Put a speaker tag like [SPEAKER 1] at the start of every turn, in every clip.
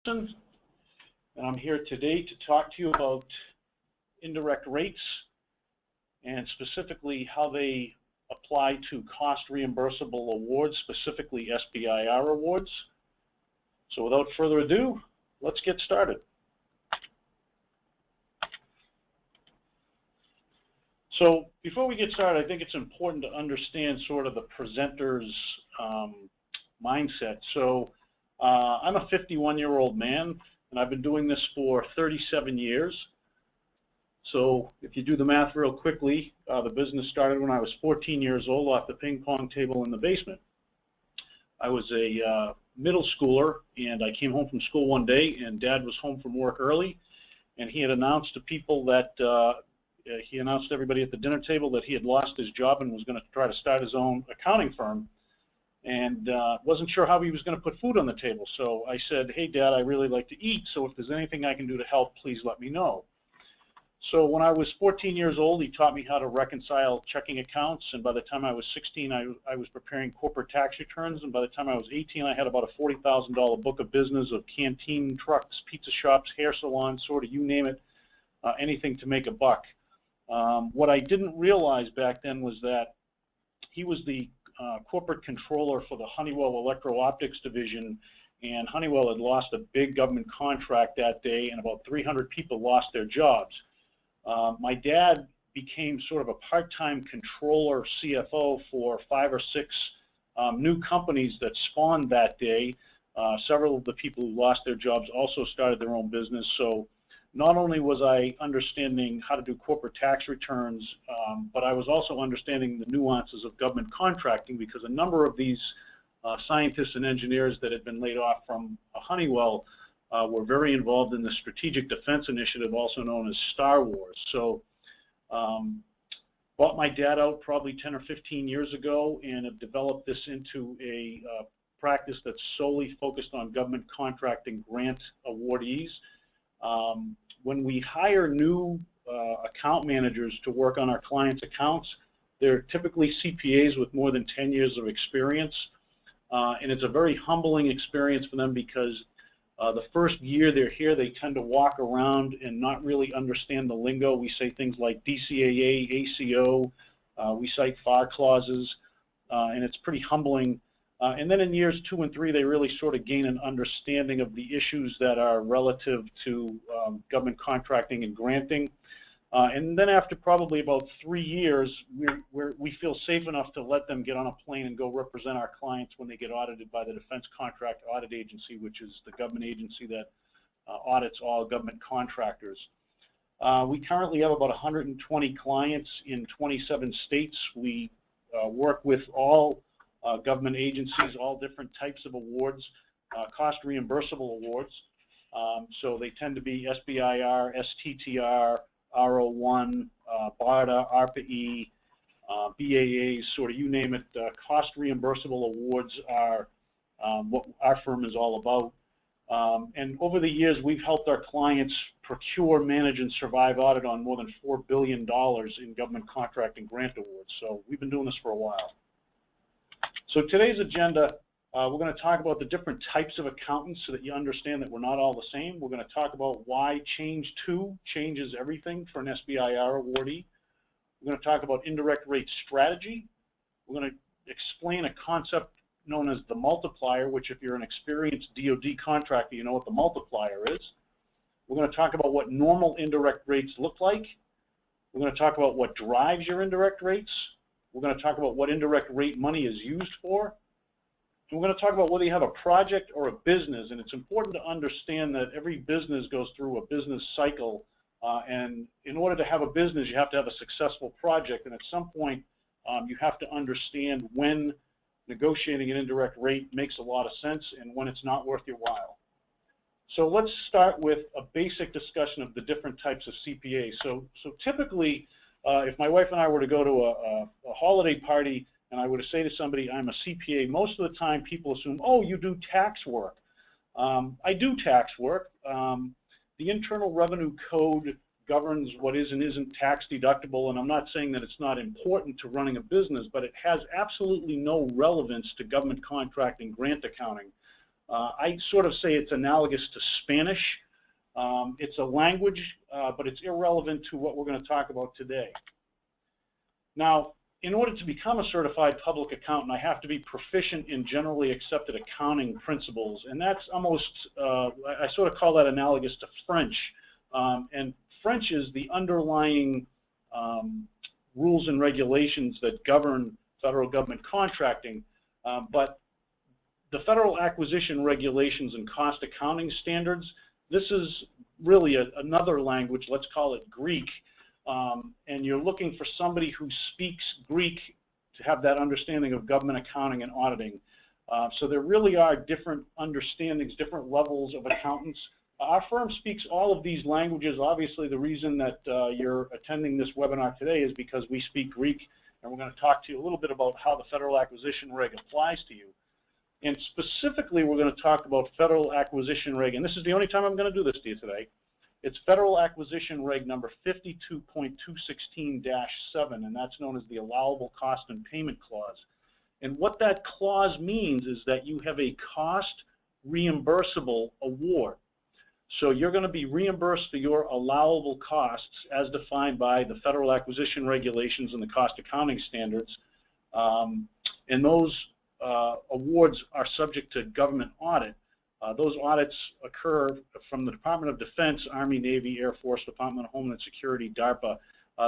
[SPEAKER 1] and I'm here today to talk to you about indirect rates and specifically how they apply to cost reimbursable awards, specifically SBIR awards. So without further ado, let's get started. So before we get started, I think it's important to understand sort of the presenter's mindset. So I'm a 51-year-old man, and I've been doing this for 37 years. So if you do the math real quickly, the business started when I was 14 years old off the ping pong table in the basement. I was a middle schooler, and I came home from school one day, and Dad was home from work early, and he had announced to people that he announced to everybody at the dinner table that he had lost his job and was going to try to start his own accounting firm, and wasn't sure how he was going to put food on the table. So I said, hey, Dad, I really like to eat, so if there's anything I can do to help, please let me know. So when I was 14 years old, he taught me how to reconcile checking accounts, and by the time I was 16, I was preparing corporate tax returns, and by the time I was 18, I had about a $40,000 book of business of canteen trucks, pizza shops, hair salons, sort of you name it, anything to make a buck. What I didn't realize back then was that he was the corporate controller for the Honeywell Electro-Optics division, and Honeywell had lost a big government contract that day, and about 300 people lost their jobs. My dad became sort of a part-time controller CFO for 5 or 6 new companies that spawned that day. Several of the people who lost their jobs also started their own business. So not only was I understanding how to do corporate tax returns, but I was also understanding the nuances of government contracting, because a number of these scientists and engineers that had been laid off from Honeywell were very involved in the Strategic Defense Initiative, also known as Star Wars. So bought my dad out probably 10 or 15 years ago and have developed this into a practice that's solely focused on government contracting grant awardees. When we hire new account managers to work on our clients' accounts, they're typically CPAs with more than 10 years of experience, and it's a very humbling experience for them, because the first year they're here, they tend to walk around and not really understand the lingo. We say things like DCAA, ACO, we cite FAR clauses, and it's pretty humbling. And then in years 2 and 3, they really sort of gain an understanding of the issues that are relative to government contracting and granting. And then after probably about 3 years, we feel safe enough to let them get on a plane and go represent our clients when they get audited by the Defense Contract Audit Agency, which is the government agency that audits all government contractors. We currently have about 120 clients in 27 states. We work with all government agencies, all different types of awards, cost reimbursable awards. So they tend to be SBIR, STTR, R01, BARDA, ARPA-E, BAAs, sort of you name it. Cost reimbursable awards are what our firm is all about. And over the years, we've helped our clients procure, manage, and survive audit on more than $4 billion in government contract and grant awards. So we've been doing this for a while. So today's agenda, we're going to talk about the different types of accountants so that you understand that we're not all the same. We're going to talk about why Change 2 changes everything for an SBIR awardee. We're going to talk about indirect rate strategy. We're going to explain a concept known as the multiplier, which if you're an experienced DoD contractor, you know what the multiplier is. We're going to talk about what normal indirect rates look like. We're going to talk about what drives your indirect rates. We're going to talk about what indirect rate money is used for. And we're going to talk about whether you have a project or a business, and it's important to understand that every business goes through a business cycle, and in order to have a business, you have to have a successful project, and at some point, you have to understand when negotiating an indirect rate makes a lot of sense and when it's not worth your while. So let's start with a basic discussion of the different types of CPAs. So typically, if my wife and I were to go to a holiday party and I were to say to somebody, I'm a CPA, most of the time people assume, oh, you do tax work. I do tax work. The Internal Revenue Code governs what is and isn't tax deductible, and I'm not saying that it's not important to running a business, but it has absolutely no relevance to government contract and grant accounting. I sort of say it's analogous to Spanish. It's a language, but it's irrelevant to what we're going to talk about today. Now, in order to become a certified public accountant, I have to be proficient in generally accepted accounting principles, and that's almost, I sort of call that analogous to French. And French is the underlying rules and regulations that govern federal government contracting, but the federal acquisition regulations and cost accounting standards, this is really another language, let's call it Greek, and you're looking for somebody who speaks Greek to have that understanding of government accounting and auditing. So there really are different understandings, different levels of accountants. Our firm speaks all of these languages. Obviously, the reason that you're attending this webinar today is because we speak Greek, and we're going to talk to you a little bit about how the Federal Acquisition Reg applies to you. And specifically, we're going to talk about Federal Acquisition Reg, and this is the only time I'm going to do this to you today. It's Federal Acquisition Reg number 52.216-7, and that's known as the Allowable Cost and Payment Clause. And what that clause means is that you have a cost reimbursable award. So you're going to be reimbursed for your allowable costs as defined by the Federal Acquisition Regulations and the Cost Accounting Standards. And those awards are subject to government audit. Those audits occur from the Department of Defense, Army, Navy, Air Force, Department of Homeland Security, DARPA.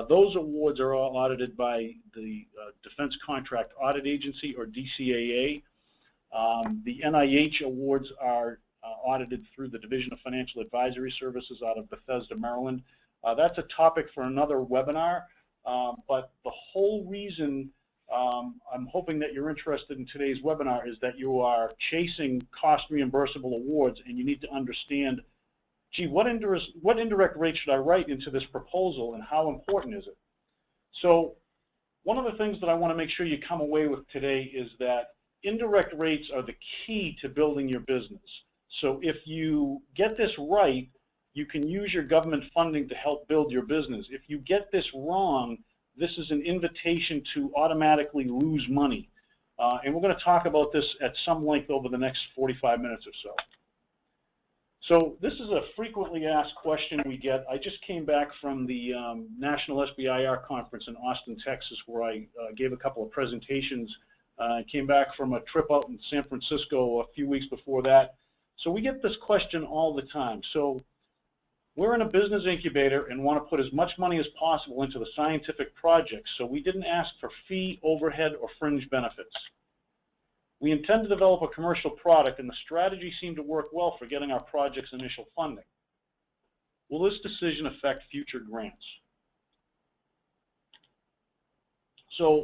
[SPEAKER 1] Those awards are all audited by the Defense Contract Audit Agency, or DCAA. The NIH awards are audited through the Division of Financial Advisory Services out of Bethesda, Maryland. That's a topic for another webinar, but the whole reason I'm hoping that you're interested in today's webinar is that you are chasing cost reimbursable awards, and you need to understand, gee, what indirect rate should I write into this proposal, and how important is it? So one of the things that I want to make sure you come away with today is that indirect rates are the key to building your business. So if you get this right, you can use your government funding to help build your business. If you get this wrong, this is an invitation to automatically lose money. And we're going to talk about this at some length over the next 45 minutes or so. So this is a frequently asked question we get. I just came back from the National SBIR conference in Austin, Texas, where I gave a couple of presentations. I came back from a trip out in San Francisco a few weeks before that. So we get this question all the time. So we're in a business incubator and want to put as much money as possible into the scientific projects, so we didn't ask for fee, overhead, or fringe benefits. We intend to develop a commercial product, and the strategy seemed to work well for getting our project's initial funding. Will this decision affect future grants? So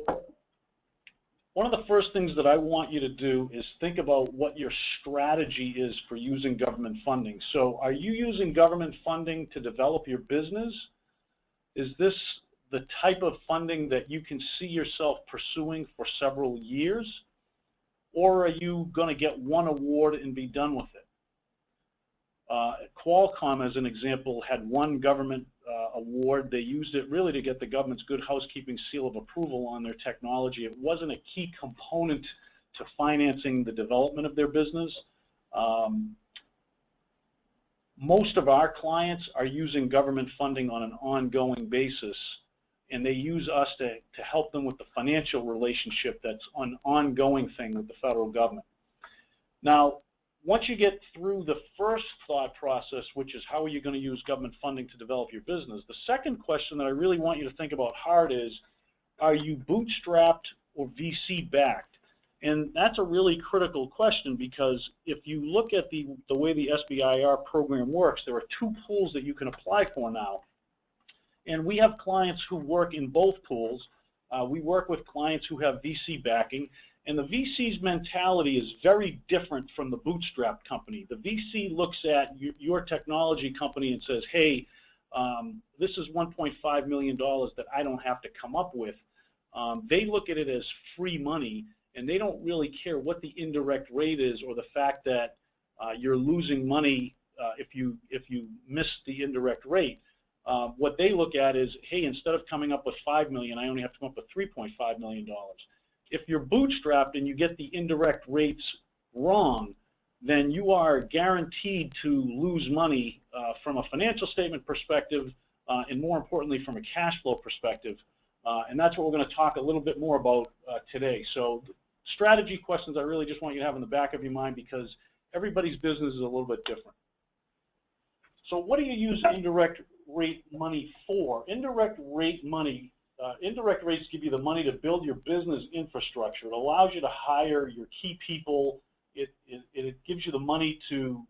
[SPEAKER 1] one of the first things that I want you to do is think about what your strategy is for using government funding. So are you using government funding to develop your business? Is this the type of funding that you can see yourself pursuing for several years? Or are you going to get one award and be done with it? Qualcomm, as an example, had one government award. They used it really to get the government's good housekeeping seal of approval on their technology. It wasn't a key component to financing the development of their business. Most of our clients are using government funding on an ongoing basis, and they use us to help them with the financial relationship that's an ongoing thing with the federal government. Now, once you get through the first thought process, which is how are you going to use government funding to develop your business, the second question that I really want you to think about hard is, are you bootstrapped or VC backed? And that's a really critical question, because if you look at the way the SBIR program works, there are two pools that you can apply for now. And we have clients who work in both pools. We work with clients who have VC backing. And the VC's mentality is very different from the bootstrap company. The VC looks at your technology company and says, hey, this is $1.5 million that I don't have to come up with. They look at it as free money, and they don't really care what the indirect rate is or the fact that you're losing money if you miss the indirect rate. What they look at is, hey, instead of coming up with $5 million, I only have to come up with $3.5 million. If you're bootstrapped and you get the indirect rates wrong, then you are guaranteed to lose money from a financial statement perspective, and more importantly from a cash flow perspective. And that's what we're going to talk a little bit more about today. So strategy questions I really just want you to have in the back of your mind, because everybody's business is a little bit different. So what do you use indirect rate money for? Indirect rate money, indirect rates give you the money to build your business infrastructure. It allows you to hire your key people. It gives you the money to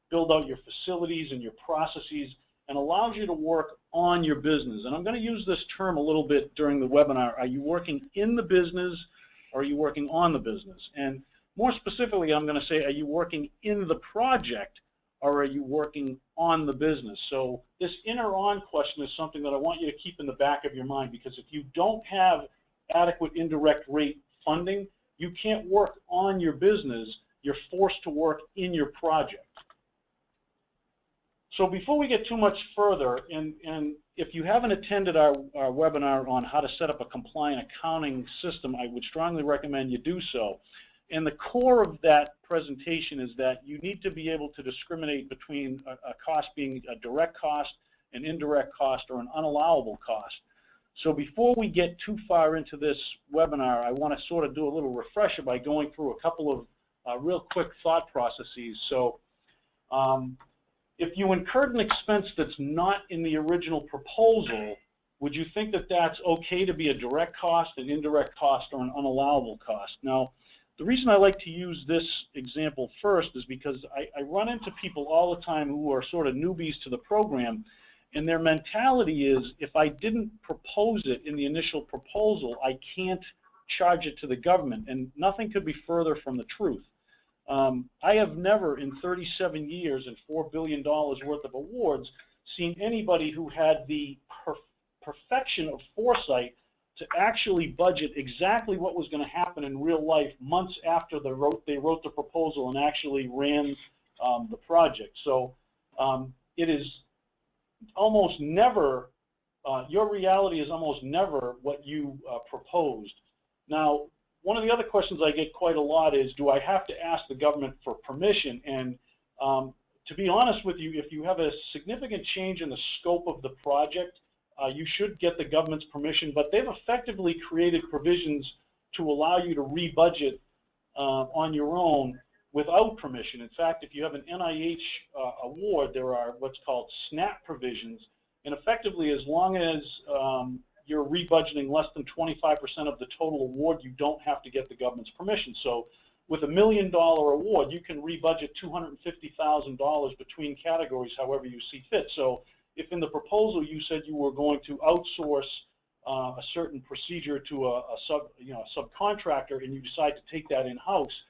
[SPEAKER 1] build out your facilities and your processes, and allows you to work on your business. And I'm going to use this term a little bit during the webinar. Are you working in the business, or are you working on the business? And more specifically, I'm going to say, are you working in the project, or are you working on the business? So this in or on question is something that I want you to keep in the back of your mind, because if you don't have adequate indirect rate funding, you can't work on your business. You're forced to work in your project. So before we get too much further, and if you haven't attended our webinar on how to set up a compliant accounting system, I would strongly recommend you do so. And the core of that presentation is that you need to be able to discriminate between a cost being a direct cost, an indirect cost, or an unallowable cost. So before we get too far into this webinar, I want to sort of do a little refresher by going through a couple of real quick thought processes. So if you incurred an expense that's not in the original proposal, would you think that that's okay to be a direct cost, an indirect cost, or an unallowable cost? Now, the reason I like to use this example first is because I run into people all the time who are sort of newbies to the program, and their mentality is, if I didn't propose it in the initial proposal, I can't charge it to the government, and nothing could be further from the truth. I have never, in 37 years and $4 billion worth of awards, seen anybody who had the perfection of foresight to actually budget exactly what was going to happen in real life months after they wrote the proposal and actually ran the project. So it is almost never, your reality is almost never what you proposed. Now, one of the other questions I get quite a lot is, do I have to ask the government for permission? And to be honest with you, if you have a significant change in the scope of the project, you should get the government's permission, but they've effectively created provisions to allow you to rebudget on your own without permission. In fact, if you have an NIH award, there are what's called SNAP provisions, and effectively, as long as you're rebudgeting less than 25% of the total award, you don't have to get the government's permission. So with $1 million award, you can rebudget $250,000 between categories however you see fit. So if in the proposal you said you were going to outsource a certain procedure to a subcontractor, and you decide to take that in-house,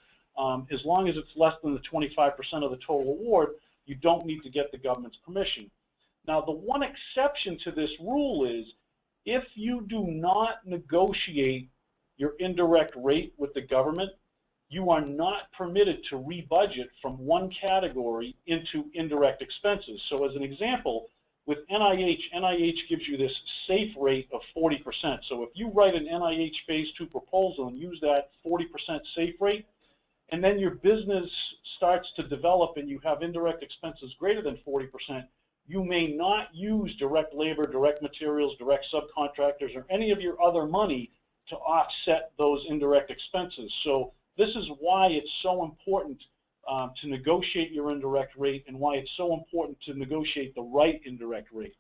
[SPEAKER 1] as long as it's less than the 25% of the total award, you don't need to get the government's permission. Now, the one exception to this rule is, if you do not negotiate your indirect rate with the government, you are not permitted to rebudget from one category into indirect expenses. So as an example, with NIH gives you this safe rate of 40%. So if you write an NIH Phase II proposal and use that 40% safe rate, and then your business starts to develop and you have indirect expenses greater than 40%, you may not use direct labor, direct materials, direct subcontractors, or any of your other money to offset those indirect expenses. So this is why it's so important to negotiate your indirect rate, and why it's so important to negotiate the right indirect rate.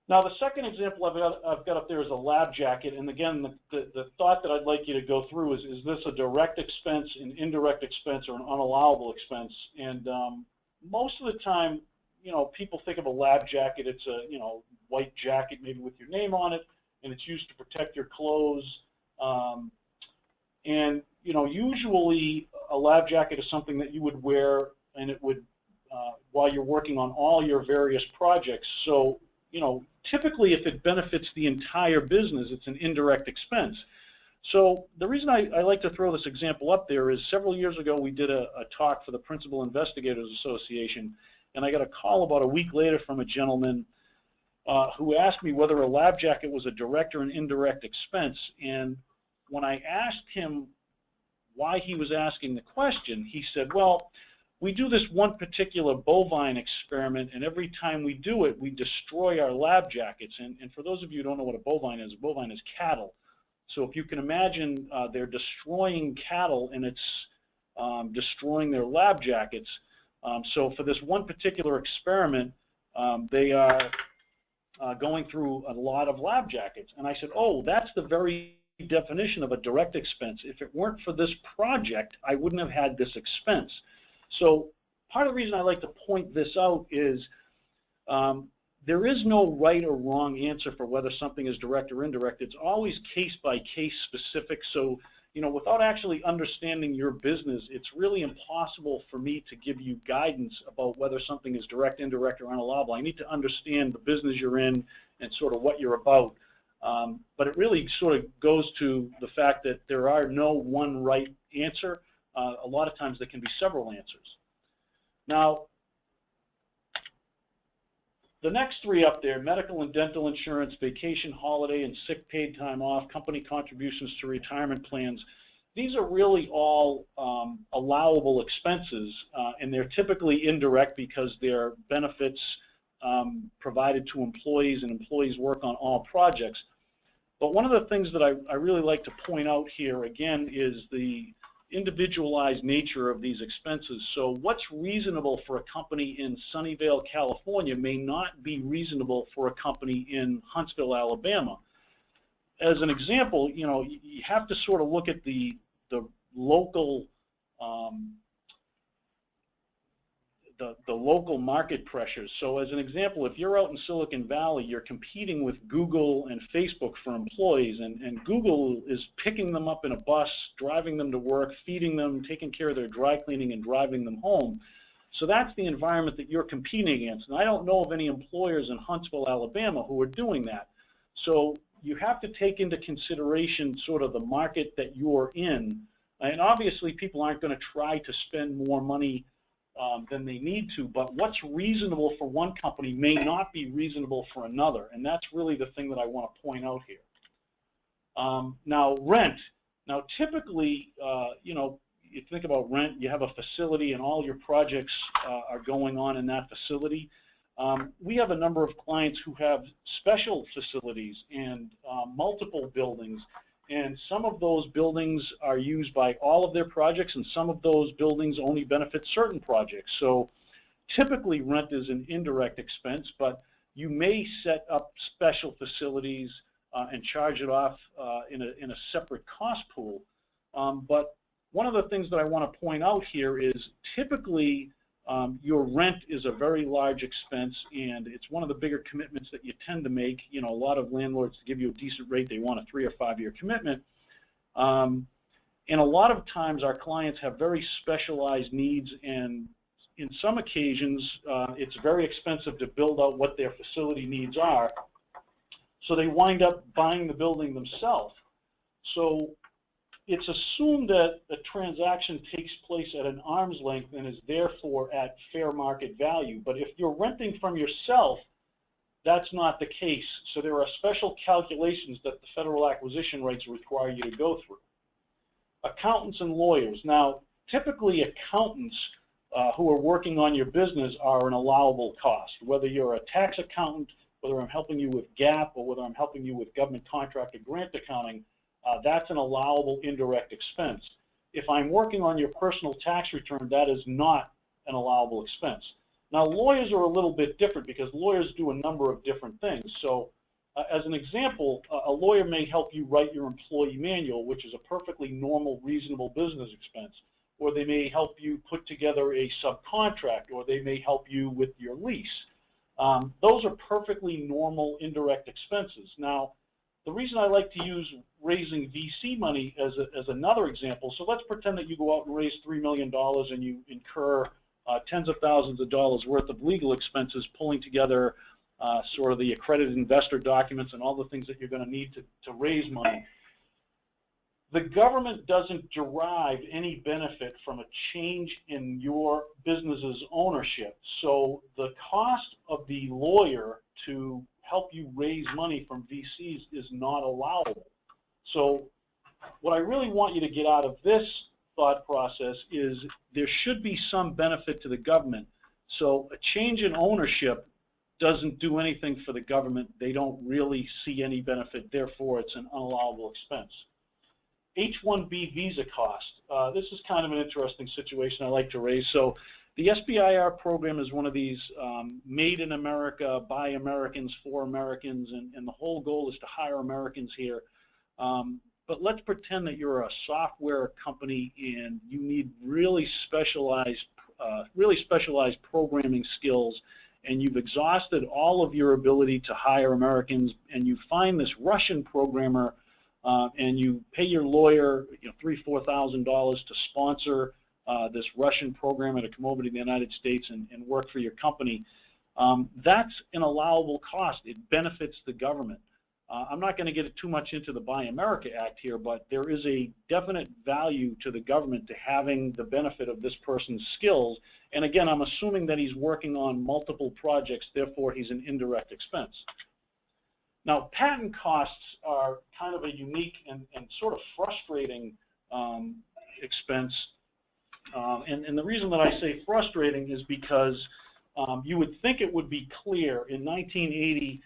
[SPEAKER 1] Now, the second example I've got up there is a lab jacket, and again, the thought that I'd like you to go through is this a direct expense, an indirect expense, or an unallowable expense? And most of the time, people think of a lab jacket. It's a, white jacket, maybe with your name on it, and it's used to protect your clothes. And usually a lab jacket is something that you would wear, and it would while you're working on all your various projects. So, typically, if it benefits the entire business, it's an indirect expense. So the reason I like to throw this example up there is, several years ago we did a talk for the Principal Investigators Association, and I got a call about a week later from a gentleman who asked me whether a lab jacket was a direct or an indirect expense. And when I asked him why he was asking the question, he said, well, we do this one particular bovine experiment, and every time we do it, we destroy our lab jackets. And for those of you who don't know what a bovine is cattle. So if you can imagine, they're destroying cattle, and it's destroying their lab jackets. So for this one particular experiment, they are going through a lot of lab jackets. And I said, oh, that's the very definition of a direct expense. If it weren't for this project, I wouldn't have had this expense. So part of the reason I like to point this out is there is no right or wrong answer for whether something is direct or indirect. It's always case-by-case specific. So, you know, without actually understanding your business, it's really impossible for me to give you guidance about whether something is direct, indirect, or unallowable. I need to understand the business you're in and sort of what you're about. But it really sort of goes to the fact that there are no one right answer. A lot of times there can be several answers. Now, the next three up there, medical and dental insurance, vacation, holiday, and sick paid time off, company contributions to retirement plans, these are really all allowable expenses, and they're typically indirect because they're benefits provided to employees, and employees work on all projects. But one of the things that I really like to point out here, again, is the individualized nature of these expenses. So what's reasonable for a company in Sunnyvale, California may not be reasonable for a company in Huntsville, Alabama. As an example, you know, you have to sort of look at the local the local market pressures. So as an example, if you're out in Silicon Valley, you're competing with Google and Facebook for employees, and Google is picking them up in a bus, driving them to work, feeding them, taking care of their dry cleaning, and driving them home. So that's the environment that you're competing against. And I don't know of any employers in Huntsville, Alabama who are doing that. So you have to take into consideration sort of the market that you're in. And obviously people aren't going to try to spend more money than they need to, but what's reasonable for one company may not be reasonable for another, and that's really the thing that I want to point out here. Now, rent. Now, typically, you know, you think about rent, you have a facility and all your projects are going on in that facility. We have a number of clients who have special facilities and multiple buildings. And some of those buildings are used by all of their projects, and some of those buildings only benefit certain projects. So typically rent is an indirect expense, but you may set up special facilities and charge it off in a separate cost pool. But one of the things that I want to point out here is typically your rent is a very large expense, and it's one of the bigger commitments that you tend to make. You know, a lot of landlords, to give you a decent rate, they want a 3 or 5 year commitment. And a lot of times our clients have very specialized needs, and in some occasions it's very expensive to build out what their facility needs are. So they wind up buying the building themselves. So it's assumed that a transaction takes place at an arm's length and is therefore at fair market value. But if you're renting from yourself, that's not the case. So there are special calculations that the federal acquisition rates require you to go through. Accountants and lawyers. Now, typically accountants who are working on your business are an allowable cost. Whether you're a tax accountant, whether I'm helping you with GAAP, or whether I'm helping you with government contract or grant accounting, that's an allowable indirect expense. If I'm working on your personal tax return, that is not an allowable expense. Now, lawyers are a little bit different because lawyers do a number of different things. So as an example, a lawyer may help you write your employee manual, which is a perfectly normal, reasonable business expense. Or they may help you put together a subcontract, or they may help you with your lease. Those are perfectly normal indirect expenses. Now, the reason I like to use raising VC money as another example, so let's pretend that you go out and raise $3 million and you incur tens of thousands of dollars worth of legal expenses pulling together sort of the accredited investor documents and all the things that you're going to need to raise money. The government doesn't derive any benefit from a change in your business's ownership. So the cost of the lawyer to help you raise money from VCs is not allowable. So what I really want you to get out of this thought process is there should be some benefit to the government. So a change in ownership doesn't do anything for the government. They don't really see any benefit. Therefore, it's an unallowable expense. H-1B visa cost. This is kind of an interesting situation I like to raise. So the SBIR program is one of these made in America, by Americans, for Americans, and the whole goal is to hire Americans here. But let's pretend that you're a software company and you need really specialized programming skills, and you've exhausted all of your ability to hire Americans, and you find this Russian programmer, and you pay your lawyer, $3,000 or $4,000 to sponsor this Russian programmer to come over to the United States and work for your company. That's an allowable cost. It benefits the government. I'm not going to get too much into the Buy America Act here, but there is a definite value to the government to having the benefit of this person's skills. And again, I'm assuming that he's working on multiple projects, therefore he's an indirect expense. Now, patent costs are kind of a unique and sort of frustrating expense. And the reason that I say frustrating is because you would think it would be clear. In 1980,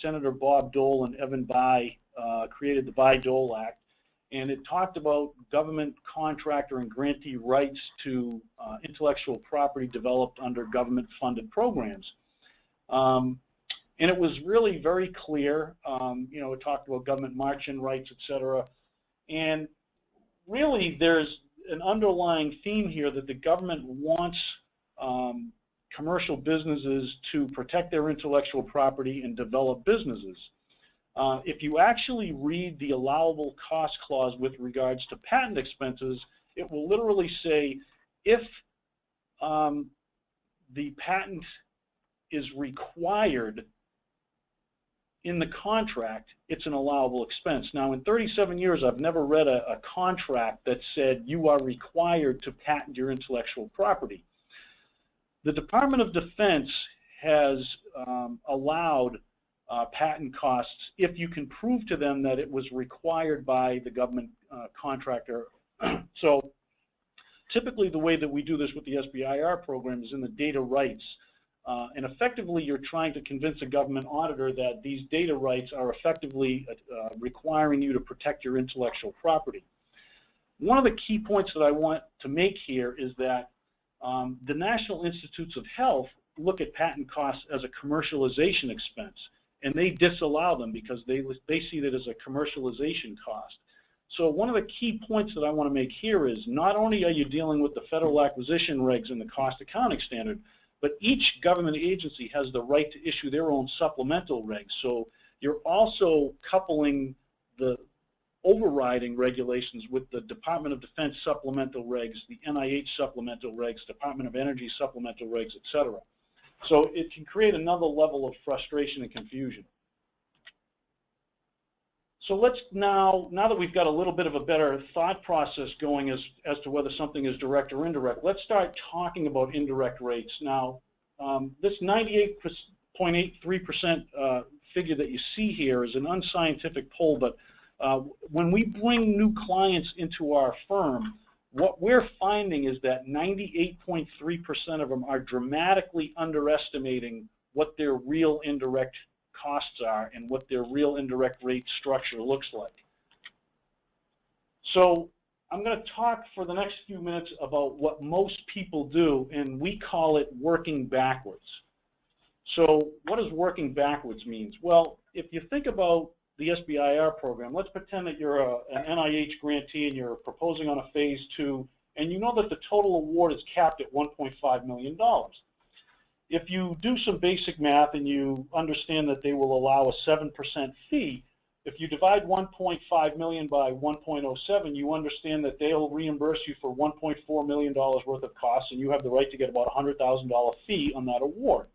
[SPEAKER 1] Senator Bob Dole and Evan Bayh created the Bayh-Dole Act, and it talked about government contractor and grantee rights to intellectual property developed under government-funded programs. And it was really very clear. It talked about government march-in rights, et cetera. And really, there's an underlying theme here that the government wants commercial businesses to protect their intellectual property and develop businesses. If you actually read the allowable cost clause with regards to patent expenses, it will literally say if the patent is required in the contract, it's an allowable expense. Now, in 37 years, I've never read a contract that said you are required to patent your intellectual property. The Department of Defense has allowed patent costs if you can prove to them that it was required by the government contractor. So typically the way that we do this with the SBIR program is in the data rights. And effectively you're trying to convince a government auditor that these data rights are effectively requiring you to protect your intellectual property. One of the key points that I want to make here is that the National Institutes of Health look at patent costs as a commercialization expense, and they disallow them because they see that as a commercialization cost. So one of the key points that I want to make here is not only are you dealing with the federal acquisition regs and the cost accounting standard, but each government agency has the right to issue their own supplemental regs. So you're also coupling the overriding regulations with the Department of Defense supplemental regs, the NIH supplemental regs, Department of Energy supplemental regs, et cetera. So it can create another level of frustration and confusion. So let's now that we've got a little bit of a better thought process going as to whether something is direct or indirect, let's start talking about indirect rates. Now, this 98.83% figure that you see here is an unscientific poll, but when we bring new clients into our firm, what we're finding is that 98.3% of them are dramatically underestimating what their real indirect costs are and what their real indirect rate structure looks like. So I'm going to talk for the next few minutes about what most people do, and we call it working backwards. So what does working backwards mean? Well, if you think about the SBIR program, let's pretend that you're an NIH grantee and you're proposing on a Phase II, and you know that the total award is capped at $1.5 million. If you do some basic math and you understand that they will allow a 7% fee, if you divide 1.5 million by 1.07, you understand that they'll reimburse you for $1.4 million worth of costs, and you have the right to get about a $100,000 fee on that award.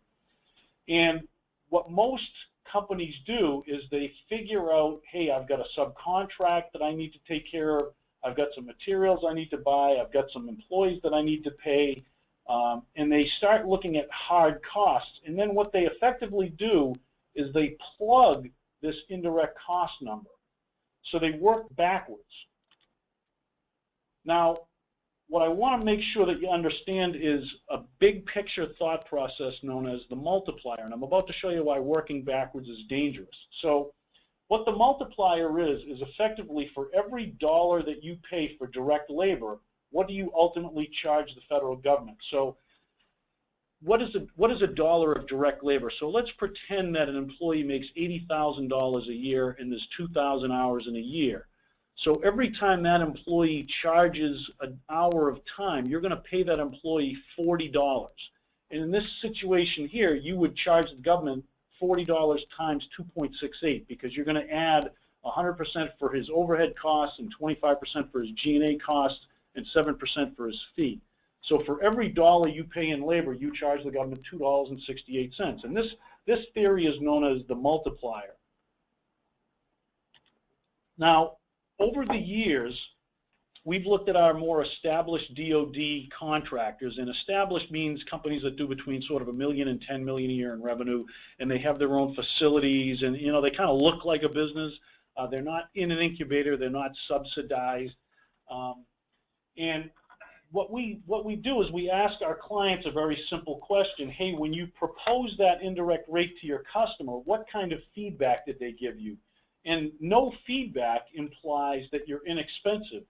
[SPEAKER 1] And what most companies do is they figure out, hey, I've got a subcontract that I need to take care of, I've got some materials I need to buy, I've got some employees that I need to pay, and they start looking at hard costs. And then what they effectively do is they plug this indirect cost number. So they work backwards. Now, what I want to make sure that you understand is a big picture thought process known as the multiplier, and I'm about to show you why working backwards is dangerous. So what the multiplier is effectively for every dollar that you pay for direct labor, what do you ultimately charge the federal government? So what is a dollar of direct labor? So let's pretend that an employee makes $80,000 a year and there's 2,000 hours in a year. So every time that employee charges an hour of time, you're going to pay that employee $40. And in this situation here, you would charge the government $40 times 2.68 because you're going to add 100% for his overhead costs and 25% for his G&A costs and 7% for his fee. So for every dollar you pay in labor, you charge the government $2.68. And this theory is known as the multiplier. Now, over the years, we've looked at our more established DoD contractors, and established means companies that do between sort of $1 million and $10 million a year in revenue, and they have their own facilities, and they kind of look like a business. They're not in an incubator, they're not subsidized, and what we do is we ask our clients a very simple question. Hey, when you propose that indirect rate to your customer, what kind of feedback did they give you? And no feedback implies that you're inexpensive.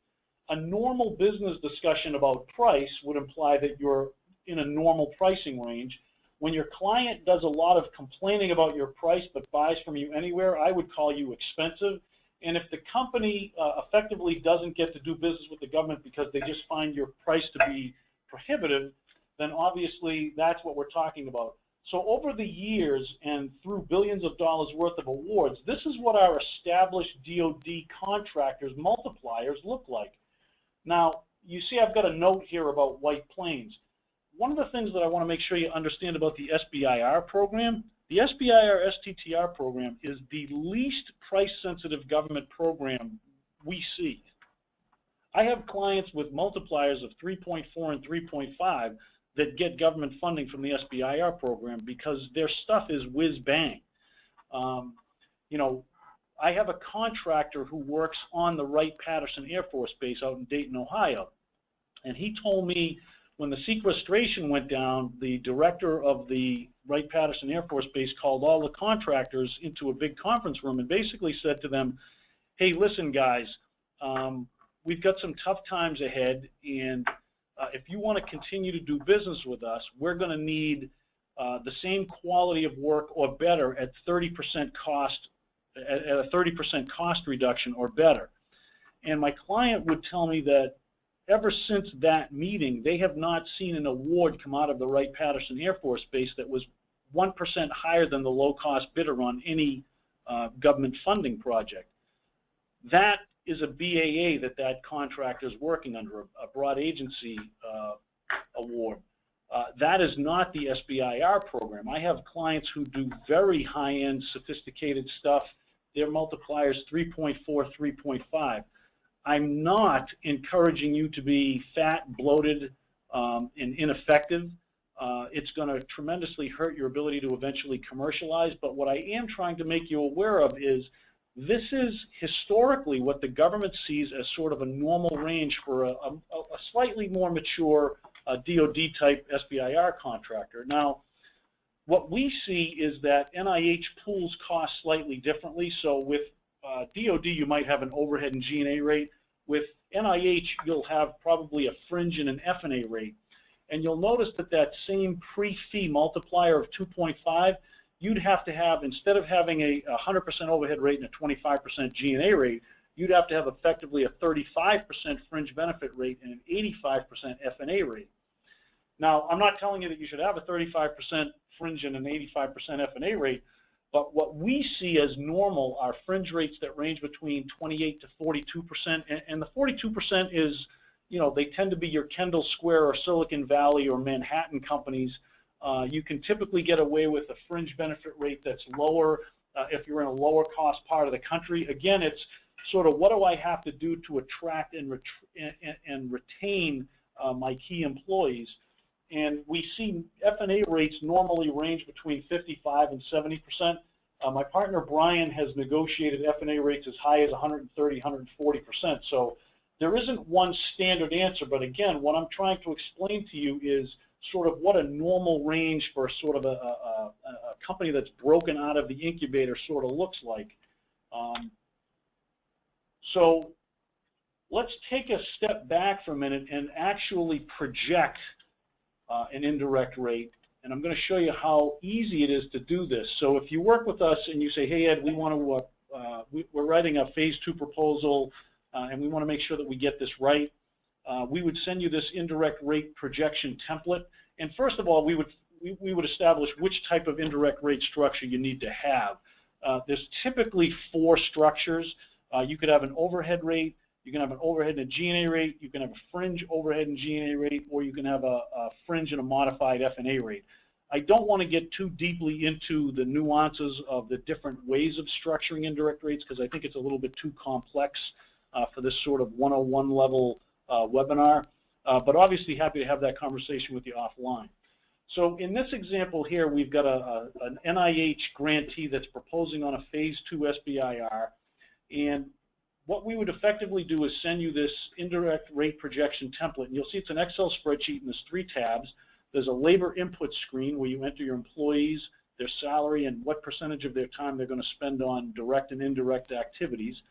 [SPEAKER 1] A normal business discussion about price would imply that you're in a normal pricing range. When your client does a lot of complaining about your price but buys from you anywhere, I would call you expensive. And if the company effectively doesn't get to do business with the government because they just find your price to be prohibitive, then obviously that's what we're talking about. So over the years and through billions of dollars worth of awards, this is what our established DoD contractors multipliers look like. Now, you see I've got a note here about White Plains. One of the things that I want to make sure you understand about the SBIR program, the SBIR STTR program is the least price-sensitive government program we see. I have clients with multipliers of 3.4 and 3.5 that get government funding from the SBIR program because their stuff is whiz-bang. I have a contractor who works on the Wright-Patterson Air Force Base out in Dayton, Ohio, and he told me when the sequestration went down, the director of the Wright-Patterson Air Force Base called all the contractors into a big conference room and basically said to them, hey, listen, guys, we've got some tough times ahead, and if you want to continue to do business with us, we're going to need the same quality of work or better at 30% cost, at a 30% cost reduction or better. And my client would tell me that ever since that meeting, they have not seen an award come out of the Wright-Patterson Air Force Base that was 1% higher than the low-cost bidder on any government funding project. That is a BAA that contractor is working under, a broad agency award. That is not the SBIR program. I have clients who do very high-end, sophisticated stuff. Their multiplier is 3.4, 3.5. I'm not encouraging you to be fat, bloated, and ineffective. It's going to tremendously hurt your ability to eventually commercialize, but what I am trying to make you aware of is this is historically what the government sees as sort of a normal range for a slightly more mature DoD-type SBIR contractor. Now, what we see is that NIH pools cost slightly differently. So with DoD, you might have an overhead and G&A rate. With NIH, you'll have probably a fringe and an F&A rate. And you'll notice that same pre-fee multiplier of 2.5, you'd have to have, instead of having a 100% overhead rate and a 25% G&A rate, you'd have to have effectively a 35% fringe benefit rate and an 85% F&A rate. Now, I'm not telling you that you should have a 35% fringe and an 85% F&A rate, but what we see as normal are fringe rates that range between 28 to 42%, and the 42% is, they tend to be your Kendall Square or Silicon Valley or Manhattan companies. You can typically get away with a fringe benefit rate that's lower if you're in a lower cost part of the country. Again, it's sort of what do I have to do to attract and retain my key employees. And we see F&A rates normally range between 55 and 70%. My partner Brian has negotiated F&A rates as high as 130, 140%. So there isn't one standard answer, but again, what I'm trying to explain to you is sort of what a normal range for sort of a company that's broken out of the incubator sort of looks like. So let's take a step back for a minute and actually project an indirect rate. And I'm going to show you how easy it is to do this. So if you work with us and you say, hey, Ed, we want to, we're writing a phase 2 proposal, and we want to make sure that we get this right, we would send you this indirect rate projection template. And first of all, we would establish which type of indirect rate structure you need to have. There's typically 4 structures. You could have an overhead rate, you can have an overhead and a G&A rate, you can have a fringe overhead and G&A rate, or you can have a fringe and a modified F&A rate. I don't want to get too deeply into the nuances of the different ways of structuring indirect rates because I think it's a little bit too complex for this sort of 101 level webinar, but obviously happy to have that conversation with you offline. So in this example here, we've got an NIH grantee that's proposing on a phase 2 SBIR, and what we would effectively do is send you this indirect rate projection template, and you'll see it's an Excel spreadsheet and there's 3 tabs. There's a labor input screen where you enter your employees, their salary, and what percentage of their time they're going to spend on direct and indirect activities.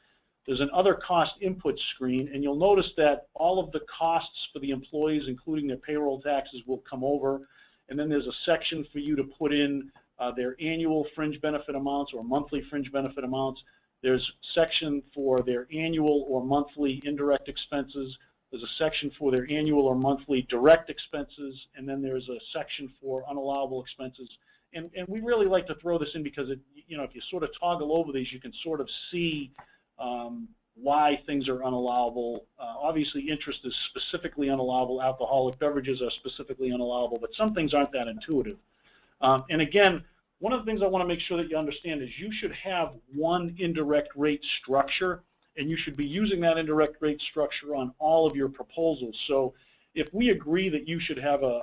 [SPEAKER 1] There's an other cost input screen, and you'll notice that all of the costs for the employees, including their payroll taxes, will come over. And then there's a section for you to put in their annual fringe benefit amounts or monthly fringe benefit amounts. There's a section for their annual or monthly indirect expenses. There's a section for their annual or monthly direct expenses, and then there's a section for unallowable expenses. And we really like to throw this in because, you know, if you sort of toggle over these, you can sort of see why things are unallowable. Obviously, interest is specifically unallowable. Alcoholic beverages are specifically unallowable, but some things aren't that intuitive. And again, one of the things I want to make sure that you understand is you should have one indirect rate structure, and you should be using that indirect rate structure on all of your proposals. So if we agree that you should have a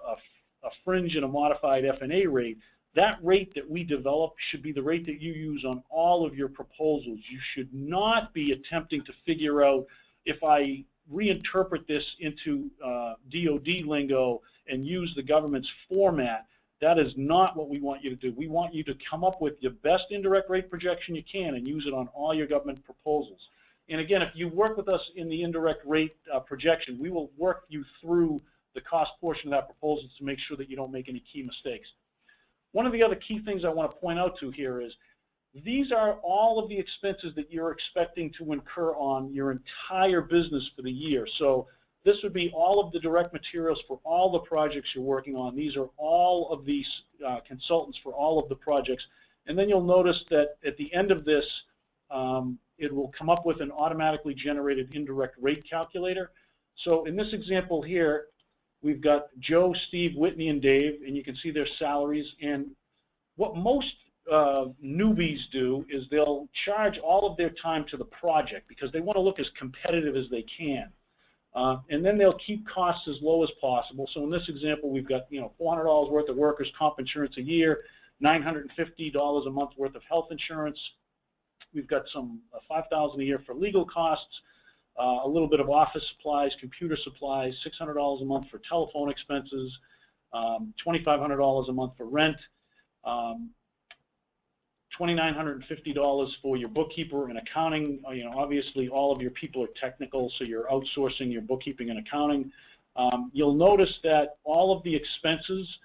[SPEAKER 1] fringe and a modified F&A rate, that rate that we develop should be the rate that you use on all of your proposals. You should not be attempting to figure out, if I reinterpret this into DOD lingo and use the government's format, that is not what we want you to do. We want you to come up with your best indirect rate projection you can and use it on all your government proposals. And again, if you work with us in the indirect rate projection, we will work you through the cost portion of that proposal to make sure that you don't make any key mistakes. One of the other key things I want to point out to here is these are all of the expenses that you're expecting to incur on your entire business for the year. So this would be all of the direct materials for all the projects you're working on. These are all of these consultants for all of the projects. And then you'll notice that at the end of this, it will come up with an automatically generated indirect rate calculator. So in this example here, we've got Joe, Steve, Whitney, and Dave, and you can see their salaries. And what most newbies do is they'll charge all of their time to the project because they want to look as competitive as they can. And then they'll keep costs as low as possible. So in this example, we've got, you know, $400 worth of workers' comp insurance a year, $950 a month worth of health insurance. We've got some $5,000 a year for legal costs, a little bit of office supplies, computer supplies, $600 a month for telephone expenses, $2,500 a month for rent, $2,950 for your bookkeeper and accounting. You know, obviously all of your people are technical, so you're outsourcing your bookkeeping and accounting. You'll notice that all of the expenses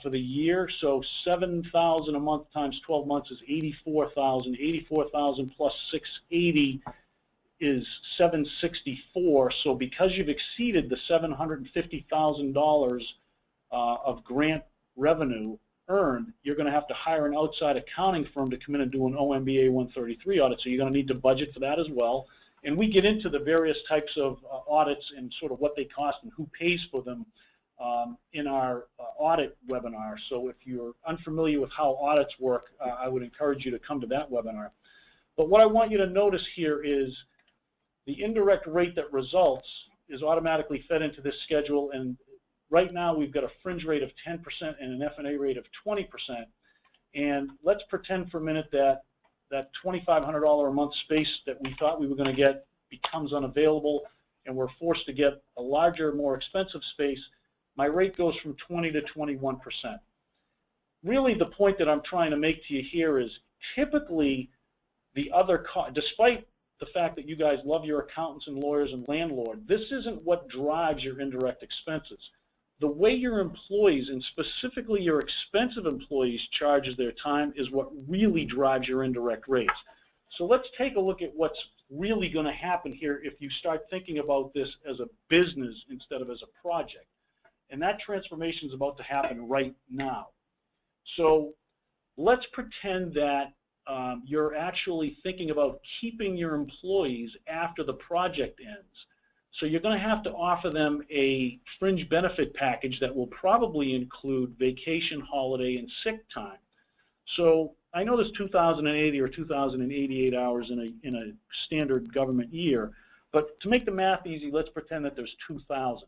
[SPEAKER 1] for the year, so $7,000 a month times 12 months is $84,000. $84,000 plus $680 is $764. So because you've exceeded the $750,000 of grant revenue earned, you're going to have to hire an outside accounting firm to come in and do an OMBA 133 audit. So you're going to need to budget for that as well. And we get into the various types of audits and sort of what they cost and who pays for them in our audit webinar. So if you're unfamiliar with how audits work, I would encourage you to come to that webinar. But what I want you to notice here is the indirect rate that results is automatically fed into this schedule, and right now we've got a fringe rate of 10% and an F&A rate of 20%. And let's pretend for a minute that that $2,500 a month space that we thought we were going to get becomes unavailable, and we're forced to get a larger, more expensive space, my rate goes from 20 to 21%. Really, the point that I'm trying to make to you here is typically the other cost, despite the fact that you guys love your accountants and lawyers and landlord, this isn't what drives your indirect expenses. The way your employees, and specifically your expensive employees, charges their time is what really drives your indirect rates. So let's take a look at what's really going to happen here if you start thinking about this as a business instead of as a project. And that transformation is about to happen right now. So let's pretend that you're actually thinking about keeping your employees after the project ends. So you're going to have to offer them a fringe benefit package that will probably include vacation, holiday, and sick time. So I know there's 2,080 or 2,088 hours in a standard government year, but to make the math easy, let's pretend that there's 2,000.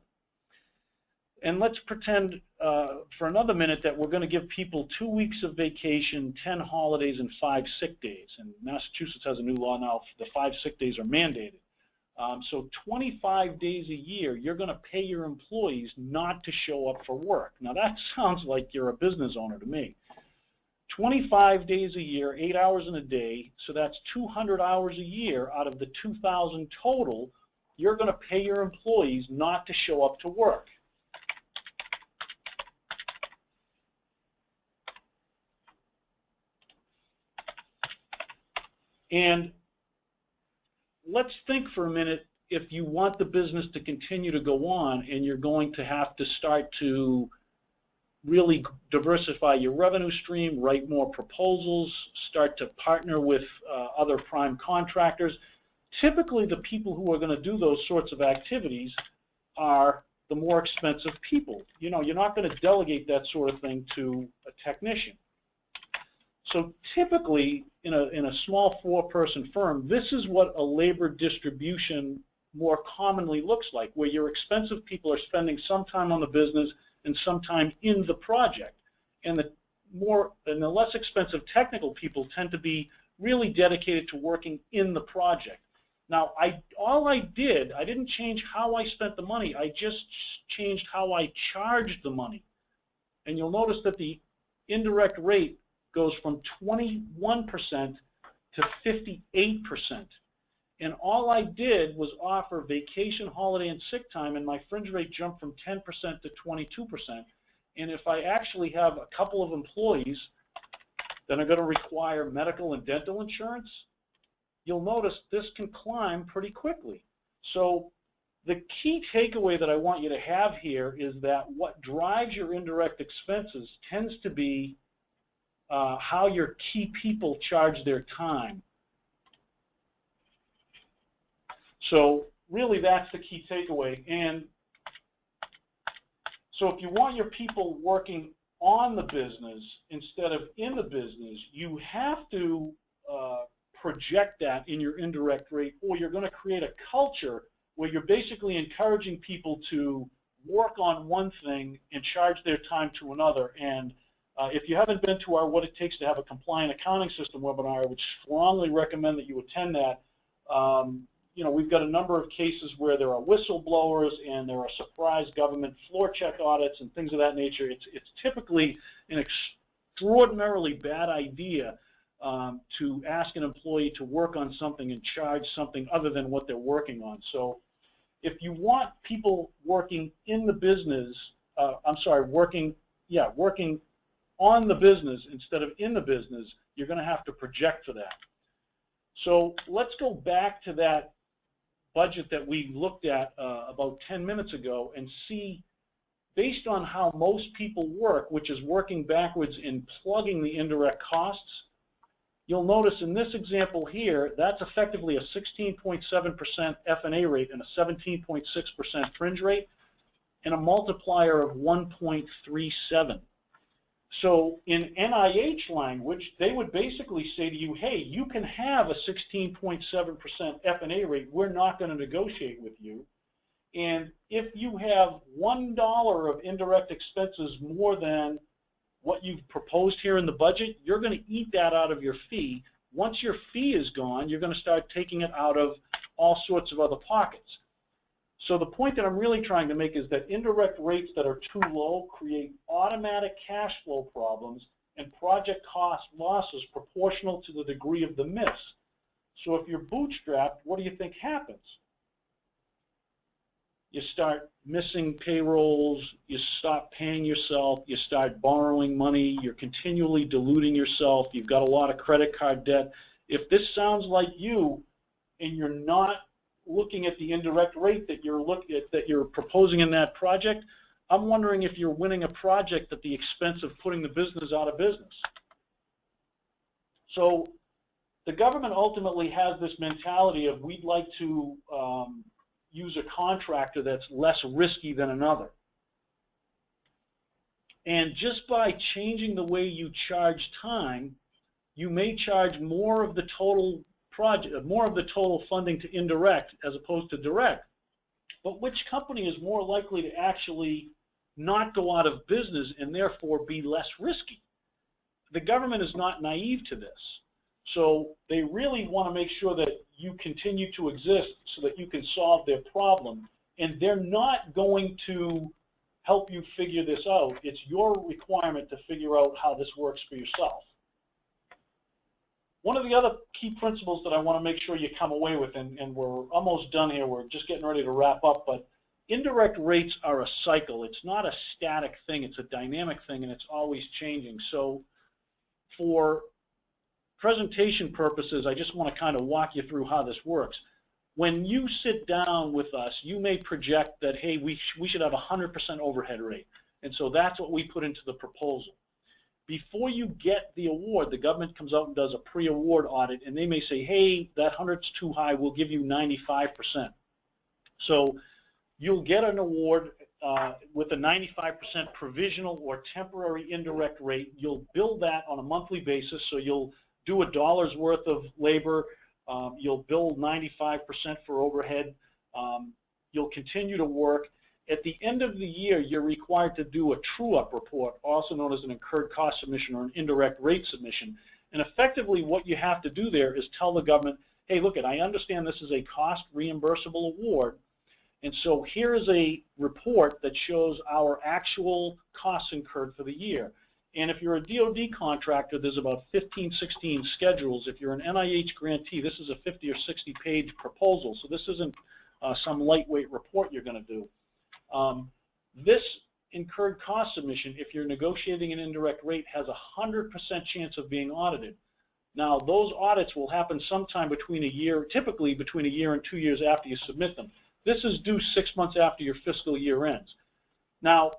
[SPEAKER 1] And let's pretend for another minute that we're going to give people 2 weeks of vacation, 10 holidays, and 5 sick days. And Massachusetts has a new law now, the 5 sick days are mandated. So 25 days a year, you're going to pay your employees not to show up for work. Now that sounds like you're a business owner to me. 25 days a year, 8 hours in a day, so that's 200 hours a year out of the 2,000 total, you're going to pay your employees not to show up to work. And let's think for a minute, if you want the business to continue to go on and you're going to have to start to really diversify your revenue stream, write more proposals, start to partner with other prime contractors. Typically the people who are going to do those sorts of activities are the more expensive people. You know, you're not going to delegate that sort of thing to a technician. So typically in a small 4-person firm, this is what a labor distribution more commonly looks like, where your expensive people are spending some time on the business and some time in the project. And the less expensive technical people tend to be really dedicated to working in the project. Now, all I didn't change how I spent the money, I just changed how I charged the money. And you'll notice that the indirect rate goes from 21% to 58%. And all I did was offer vacation, holiday, and sick time, and my fringe rate jumped from 10% to 22%. And if I actually have a couple of employees that are going to require medical and dental insurance, you'll notice this can climb pretty quickly. So the key takeaway that I want you to have here is that what drives your indirect expenses tends to be how your key people charge their time. So really that's the key takeaway. And so if you want your people working on the business instead of in the business, you have to project that in your indirect rate, or you're going to create a culture where you're basically encouraging people to work on one thing and charge their time to another. And if you haven't been to our What It Takes to Have a Compliant Accounting System webinar, I would strongly recommend that you attend that. You know, we've got a number of cases where there are whistleblowers and there are surprise government floor check audits and things of that nature. It's typically an extraordinarily bad idea to ask an employee to work on something and charge something other than what they're working on. So if you want people working in the business, working on the business instead of in the business, you're going to have to project for that. So let's go back to that budget that we looked at about 10 minutes ago and see, based on how most people work, which is working backwards in plugging the indirect costs, you'll notice in this example here, that's effectively a 16.7% F&A rate and a 17.6% fringe rate and a multiplier of 1.37. So in NIH language, they would basically say to you, hey, you can have a 16.7% F&A rate. We're not going to negotiate with you. And if you have $1 of indirect expenses more than what you've proposed here in the budget, you're going to eat that out of your fee. Once your fee is gone, you're going to start taking it out of all sorts of other pockets. So the point that I'm really trying to make is that indirect rates that are too low create automatic cash flow problems and project cost losses proportional to the degree of the miss. So if you're bootstrapped, what do you think happens? You start missing payrolls, you stop paying yourself, you start borrowing money, you're continually diluting yourself, you've got a lot of credit card debt. If this sounds like you and you're not looking at the indirect rate that you're proposing in that project, I'm wondering if you're winning a project at the expense of putting the business out of business. So the government ultimately has this mentality of we'd like to use a contractor that's less risky than another. And just by changing the way you charge time, you may charge more of the total project, more of the total funding to indirect as opposed to direct. But which company is more likely to actually not go out of business and therefore be less risky? The government is not naive to this. So they really want to make sure that you continue to exist so that you can solve their problem. And they're not going to help you figure this out. It's your requirement to figure out how this works for yourself. One of the other key principles that I want to make sure you come away with, and we're almost done here, we're just getting ready to wrap up, but indirect rates are a cycle. It's not a static thing, it's a dynamic thing, and it's always changing. So for presentation purposes, I just want to kind of walk you through how this works. When you sit down with us, you may project that, hey, we should have a 100% overhead rate. And so that's what we put into the proposal. Before you get the award, the government comes out and does a pre-award audit, and they may say, hey, that 100's too high, we'll give you 95%. So you'll get an award with a 95% provisional or temporary indirect rate. You'll bill that on a monthly basis, so you'll do a dollar's worth of labor, you'll bill 95% for overhead, you'll continue to work. At the end of the year, you're required to do a true-up report, also known as an incurred cost submission or an indirect rate submission. And effectively what you have to do there is tell the government, hey, look, I understand this is a cost reimbursable award, and so here is a report that shows our actual costs incurred for the year. And if you're a DoD contractor, there's about 15, 16 schedules. If you're an NIH grantee, this is a 50 or 60 page proposal. So this isn't some lightweight report you're going to do. This incurred cost submission, if you're negotiating an indirect rate, has a 100% chance of being audited. Now, those audits will happen sometime between a year, typically between a year and 2 years after you submit them. This is due 6 months after your fiscal year ends. Now,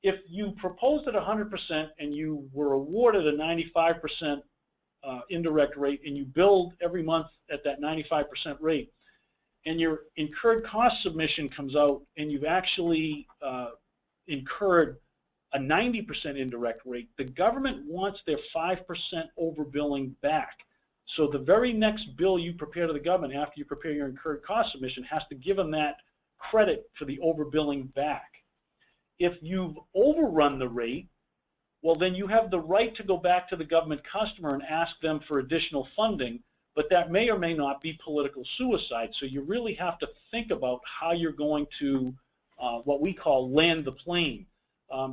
[SPEAKER 1] if you proposed at 100% and you were awarded a 95% indirect rate and you billed every month at that 95% rate, and your incurred cost submission comes out and you've actually incurred a 90% indirect rate, the government wants their 5% overbilling back. So the very next bill you prepare to the government after you prepare your incurred cost submission has to give them that credit for the overbilling back. If you've overrun the rate, well, then you have the right to go back to the government customer and ask them for additional funding, but that may or may not be political suicide. So you really have to think about how you're going to, what we call, land the plane.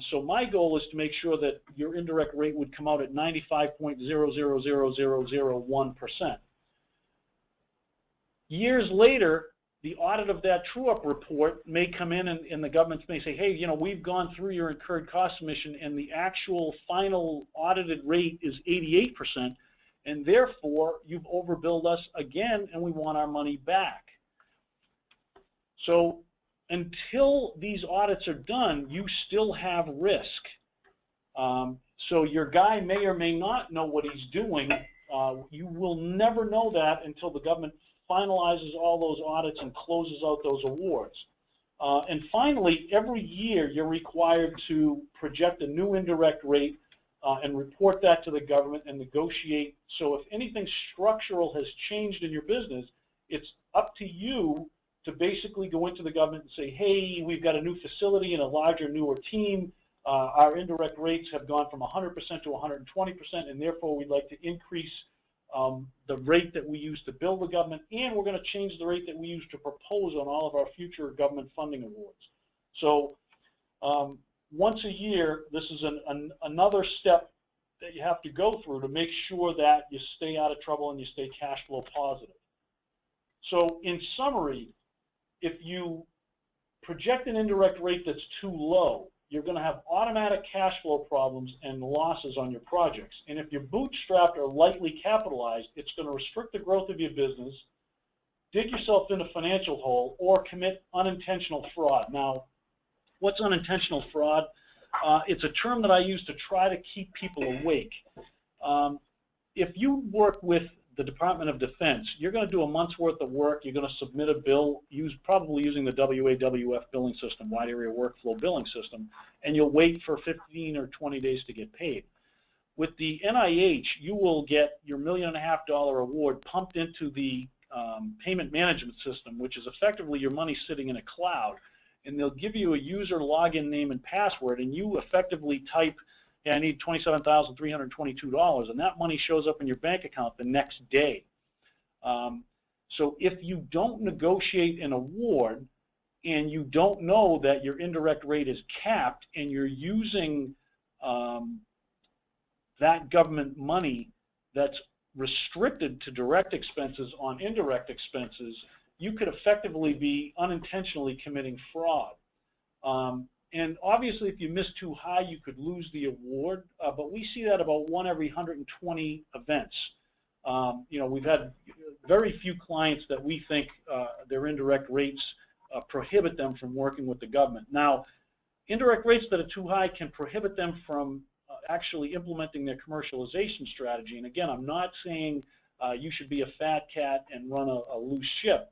[SPEAKER 1] So my goal is to make sure that your indirect rate would come out at 95.0000001%. Years later, the audit of that true-up report may come in and the government may say, hey, you know, we've gone through your incurred cost submission and the actual final audited rate is 88%, and therefore you've overbilled us again and we want our money back. So until these audits are done, you still have risk. So your guy may or may not know what he's doing. You will never know that until the government finalizes all those audits and closes out those awards. And finally, every year you're required to project a new indirect rate and report that to the government and negotiate. So if anything structural has changed in your business, it's up to you to basically go into the government and say, hey, we've got a new facility and a larger, newer team. Our indirect rates have gone from 100% to 120%, and therefore we'd like to increase the rate that we use to bill the government, and we're going to change the rate that we use to propose on all of our future government funding awards. So once a year, this is another step that you have to go through to make sure that you stay out of trouble and you stay cash flow positive. So in summary, if you project an indirect rate that's too low, you're going to have automatic cash flow problems and losses on your projects. And if you're bootstrapped or lightly capitalized, it's going to restrict the growth of your business, dig yourself in a financial hole, or commit unintentional fraud. Now, what's unintentional fraud? It's a term that I use to try to keep people awake. If you work with the Department of Defense, you're going to do a month's worth of work, you're going to submit a bill, probably using the WAWF billing system, Wide Area Workflow Billing System, and you'll wait for 15 or 20 days to get paid. With the NIH, you will get your $1.5 million award pumped into the payment management system, which is effectively your money sitting in a cloud, and they'll give you a user login name and password, and you effectively type, yeah, I need $27,322, and that money shows up in your bank account the next day. So if you don't negotiate an award and you don't know that your indirect rate is capped and you're using that government money that's restricted to direct expenses on indirect expenses, you could effectively be unintentionally committing fraud. And obviously, if you miss too high, you could lose the award. But we see that about 1 every 120 events. You know, we've had very few clients that we think their indirect rates prohibit them from working with the government. Now, indirect rates that are too high can prohibit them from actually implementing their commercialization strategy. And again, I'm not saying you should be a fat cat and run a loose ship.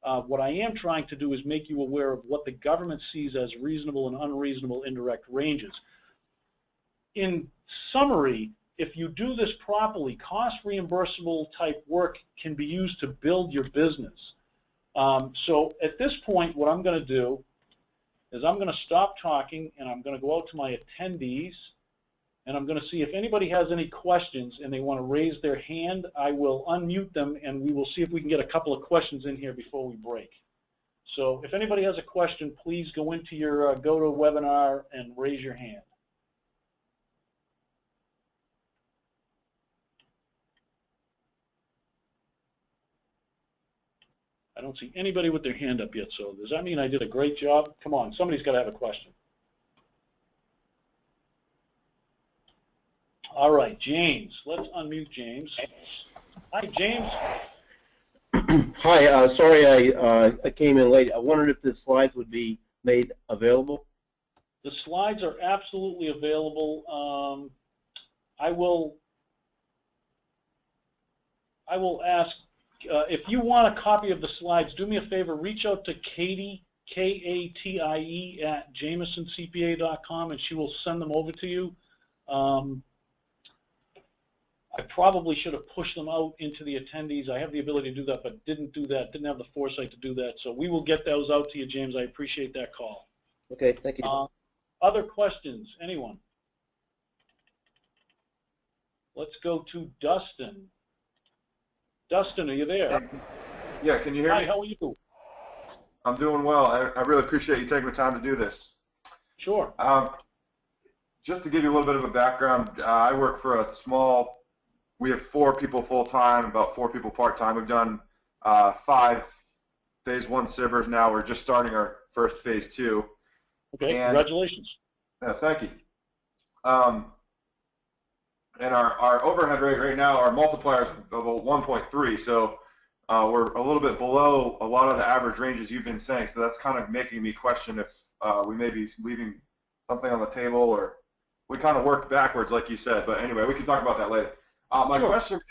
[SPEAKER 1] What I am trying to do is make you aware of what the government sees as reasonable and unreasonable indirect ranges. In summary, if you do this properly, cost reimbursable type work can be used to build your business. So at this point, what I'm going to do is I'm going to stop talking and I'm going to go out to my attendees and I'm going to see if anybody has any questions and they want to raise their hand. I will unmute them and we will see if we can get a couple of questions in here before we break. So if anybody has a question, please go into your GoToWebinar and raise your hand. I don't see anybody with their hand up yet, so does that mean I did a great job? Come on, somebody's got to have a question. All right, James. Let's unmute James. Hi, James.
[SPEAKER 2] Hi. Sorry I came in late. I wondered if the slides would be made available.
[SPEAKER 1] The slides are absolutely available. I will ask, if you want a copy of the slides, do me a favor, reach out to Katie, K-A-T-I-E, at jamiesoncpa.com, and she will send them over to you. I probably should have pushed them out into the attendees. I have the ability to do that, but didn't do that, didn't have the foresight to do that. So we will get those out to you, James. I appreciate that call.
[SPEAKER 2] Okay, thank you.
[SPEAKER 1] Other questions? Anyone? Let's go to Dustin. Dustin, are you there?
[SPEAKER 3] Yeah, can you hear me?
[SPEAKER 1] Hi, how are you?
[SPEAKER 3] I'm doing well. I really appreciate you taking the time to do this.
[SPEAKER 1] Sure.
[SPEAKER 3] Just to give you a little bit of a background, I work for a small, we have 4 people full-time, about 4 people part-time. We've done 5 Phase I SBIRs now. We're just starting our first Phase II.
[SPEAKER 1] Okay, and, congratulations.
[SPEAKER 3] Thank you. And our overhead rate right now, our multiplier is about 1.3, so we're a little bit below a lot of the average ranges you've been saying, so that's kind of making me question if we may be leaving something on the table, or we kind of worked backwards like you said, but anyway, we can talk about that later. My question is,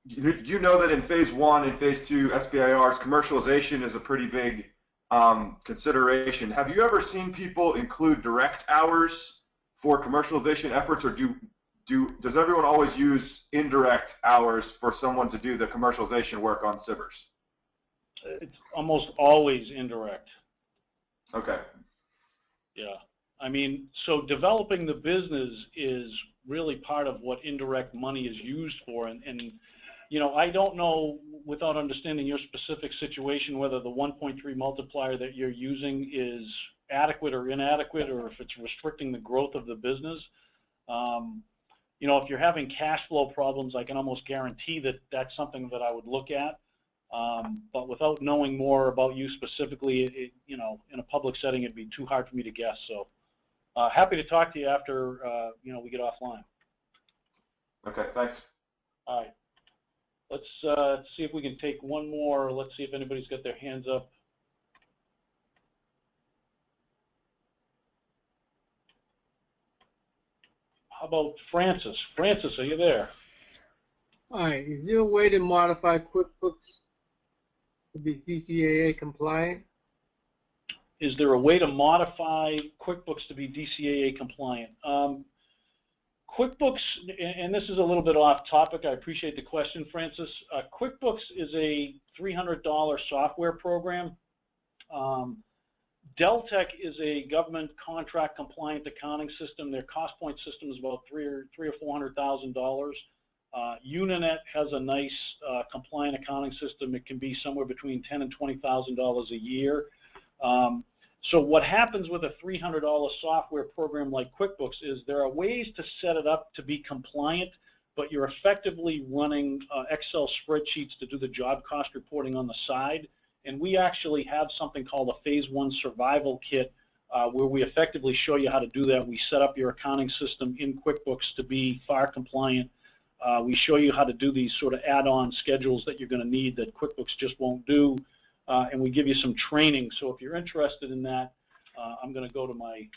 [SPEAKER 3] you know that in Phase I and Phase II SBIRs, commercialization is a pretty big consideration. Have you ever seen people include direct hours for commercialization efforts, or does everyone always use indirect hours for someone to do the commercialization work on SBIRs?
[SPEAKER 1] It's almost always indirect.
[SPEAKER 3] Okay.
[SPEAKER 1] Yeah. I mean, so developing the business is really part of what indirect money is used for, and you know, I don't know, without understanding your specific situation, whether the 1.3 multiplier that you're using is adequate or inadequate, or if it's restricting the growth of the business. You know, if you're having cash flow problems, I can almost guarantee that that's something that I would look at. But without knowing more about you specifically, you know, in a public setting, it'd be too hard for me to guess. So happy to talk to you after, you know, we get offline.
[SPEAKER 3] Okay, thanks.
[SPEAKER 1] All right. Let's see if we can take one more. Let's see if anybody's got their hands up. How about Francis? Francis, are you there?
[SPEAKER 4] Hi, is there a way to modify QuickBooks to be DCAA compliant?
[SPEAKER 1] Is there a way to modify QuickBooks to be DCAA compliant? QuickBooks, and this is a little bit off topic, I appreciate the question, Francis. QuickBooks is a $300 software program. Deltek is a government contract compliant accounting system. Their cost point system is about $300,000 or $400,000. Uninet has a nice compliant accounting system. It can be somewhere between $10,000 and $20,000 a year. So what happens with a $300 software program like QuickBooks is there are ways to set it up to be compliant, but you're effectively running Excel spreadsheets to do the job cost reporting on the side. And we actually have something called a Phase I survival kit where we effectively show you how to do that. We set up your accounting system in QuickBooks to be FAR compliant. We show you how to do these sort of add-on schedules that you're going to need that QuickBooks just won't do. And we give you some training. So if you're interested in that, I'm going to go to my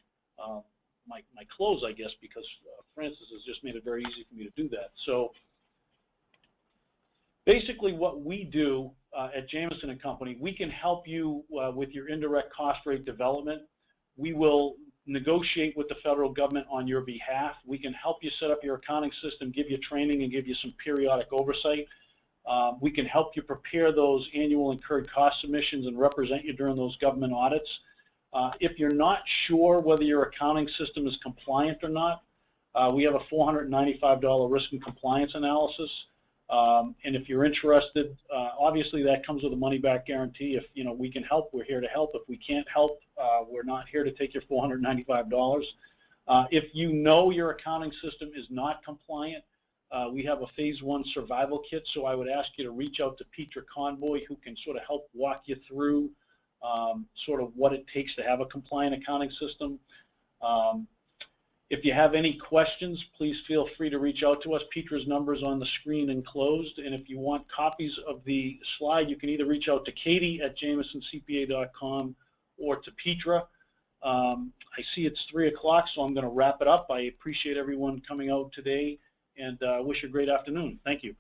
[SPEAKER 1] close, I guess, because Francis has just made it very easy for me to do that. So basically what we do at Jamison & Company, we can help you with your indirect cost rate development. We will negotiate with the federal government on your behalf. We can help you set up your accounting system, give you training, and give you some periodic oversight. We can help you prepare those annual incurred cost submissions and represent you during those government audits. If you're not sure whether your accounting system is compliant or not, we have a $495 risk and compliance analysis. And if you're interested, obviously that comes with a money-back guarantee. If you know we can help, we're here to help. If we can't help, we're not here to take your $495. If you know your accounting system is not compliant, we have a Phase I survival kit, so I would ask you to reach out to Petra Conboy, who can sort of help walk you through sort of what it takes to have a compliant accounting system. If you have any questions, please feel free to reach out to us. Petra's number is on the screen enclosed, and if you want copies of the slide, you can either reach out to Katie at jamisoncpa.com or to Petra. I see it's 3 o'clock, so I'm going to wrap it up. I appreciate everyone coming out today, and wish you a great afternoon. Thank you.